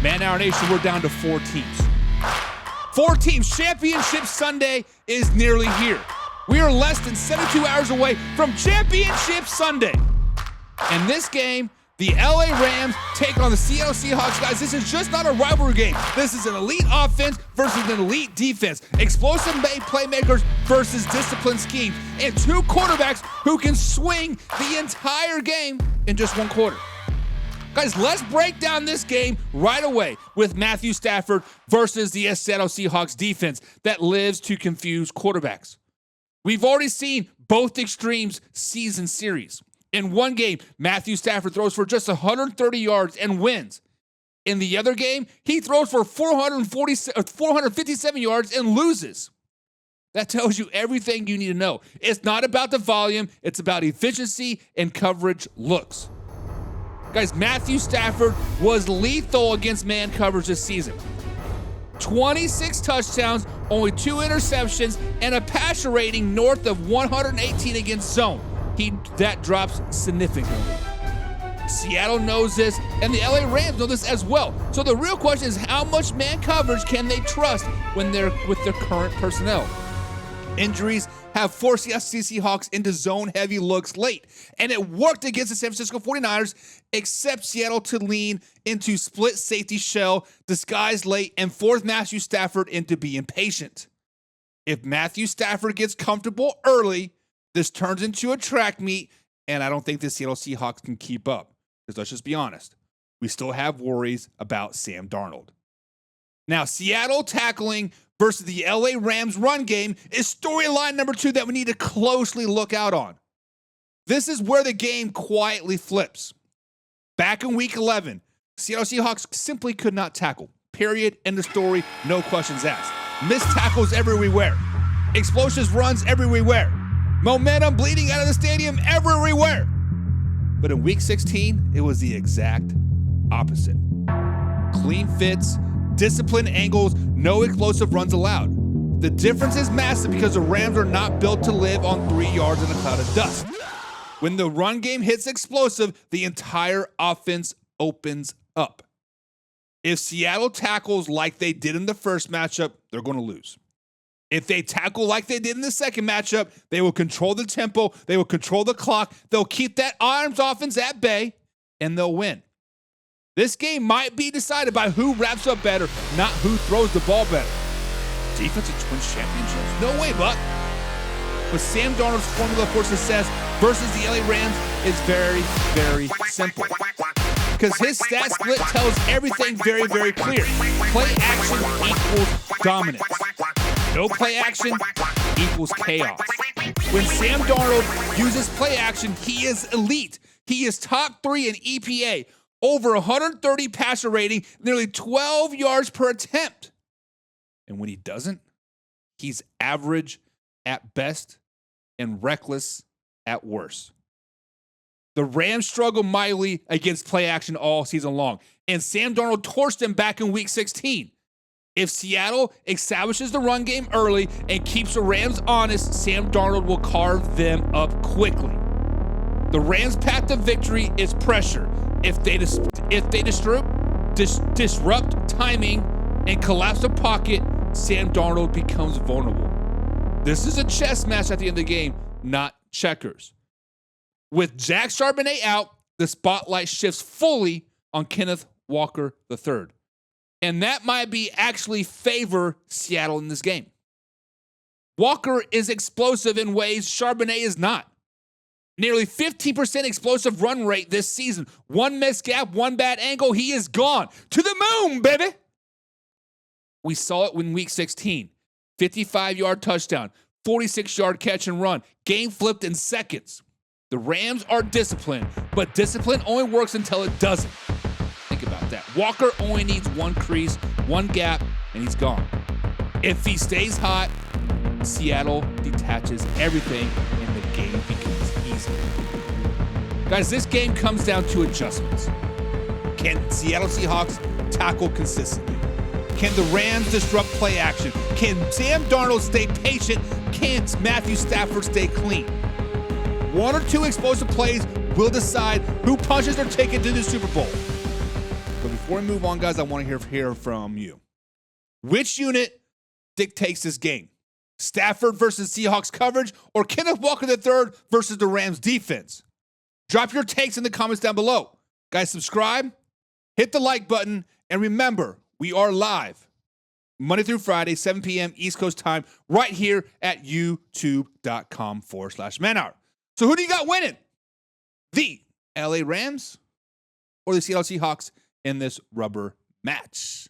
Man, our nation, we're down to 4 teams. 4 teams. Championship Sunday is nearly here. We are less than 72 hours away from Championship Sunday. And this game, the LA Rams take on the Seattle Seahawks. Guys, this is just not a rivalry game. This is an elite offense versus an elite defense. Explosive playmakers versus disciplined schemes. And 2 quarterbacks who can swing the entire game in just 1 quarter. Guys, let's break down this game right away with Matthew Stafford versus the Seattle Seahawks defense that lives to confuse quarterbacks. We've already seen both extremes season series. In one game, Matthew Stafford throws for just 130 yards and wins. In the other game, he throws for 457 yards and loses. That tells you everything you need to know. It's not about the volume, it's about efficiency and coverage looks. Guys, Matthew Stafford was lethal against man coverage this season. 26 touchdowns, only 2 interceptions, and a passer rating north of 118 against zone. That drops significantly. Seattle knows this, and the LA Rams know this as well. So the real question is, how much man coverage can they trust when they're with their current personnel? Injuries have forced the Seahawks into zone-heavy looks late, and it worked against the San Francisco 49ers, except Seattle to lean into split safety shell, disguised late, and forced Matthew Stafford into being patient. If Matthew Stafford gets comfortable early, this turns into a track meet, and I don't think the Seattle Seahawks can keep up. Because let's just be honest, we still have worries about Sam Darnold. Now, Seattle tackling versus the LA Rams run game is storyline number 2 that we need to closely look out on. This is where the game quietly flips. Back in week 11, Seattle Seahawks simply could not tackle. Period. End of story. No questions asked. Missed tackles everywhere. Explosive runs everywhere. Momentum bleeding out of the stadium everywhere. But in week 16, it was the exact opposite. Clean fits, disciplined angles, no explosive runs allowed. The difference is massive because the Rams are not built to live on 3 yards in a cloud of dust. When the run game hits explosive, the entire offense opens up. If Seattle tackles like they did in the first matchup, they're going to lose. If they tackle like they did in the second matchup, they will control the tempo, they will control the clock, they'll keep that Rams offense at bay, and they'll win. This game might be decided by who wraps up better, not who throws the ball better. Defensive Twins championships? No way, Buck. But Sam Darnold's formula for success versus the LA Rams is very, very simple. Because his stat split tells everything very, very clear. Play action equals dominance. No play action equals chaos. When Sam Darnold uses play action, he is elite. He is top 3 in EPA, over 130 passer rating, nearly 12 yards per attempt. And when he doesn't, he's average at best and reckless at worst. The Rams struggled mightily against play action all season long, and Sam Darnold torched them back in week 16. If Seattle establishes the run game early and keeps the Rams honest, Sam Darnold will carve them up quickly. The Rams' path to victory is pressure. If they disrupt timing and collapse the pocket, Sam Darnold becomes vulnerable. This is a chess match at the end of the game, not checkers. With Jack Charbonnet out, the spotlight shifts fully on Kenneth Walker III. And that might be actually favor Seattle in this game. Walker is explosive in ways Charbonnet is not. Nearly 15% explosive run rate this season. One missed gap, one bad angle, he is gone. To the moon, baby! We saw it in week 16. 55-yard touchdown, 46-yard catch and run. Game flipped in seconds. The Rams are disciplined, but discipline only works until it doesn't. Think about that. Walker only needs one crease, one gap, and he's gone. If he stays hot, Seattle detaches everything, and the game becomes easy. Guys, this game comes down to adjustments. Can Seattle Seahawks tackle consistently? Can the Rams disrupt play action? Can Sam Darnold stay patient? Can Matthew Stafford stay clean? 1 or 2 explosive plays will decide who punches their ticket to the Super Bowl. But before before we move on, guys, I want to hear from you. Which unit dictates this game? Stafford versus Seahawks coverage or Kenneth Walker III versus the Rams defense? Drop your takes in the comments down below. Guys, subscribe, hit the like button, and remember, we are live Monday through Friday, 7 p.m. East Coast time, right here at youtube.com/manhour. So who do you got winning? The LA Rams or the Seattle Seahawks in this rubber match?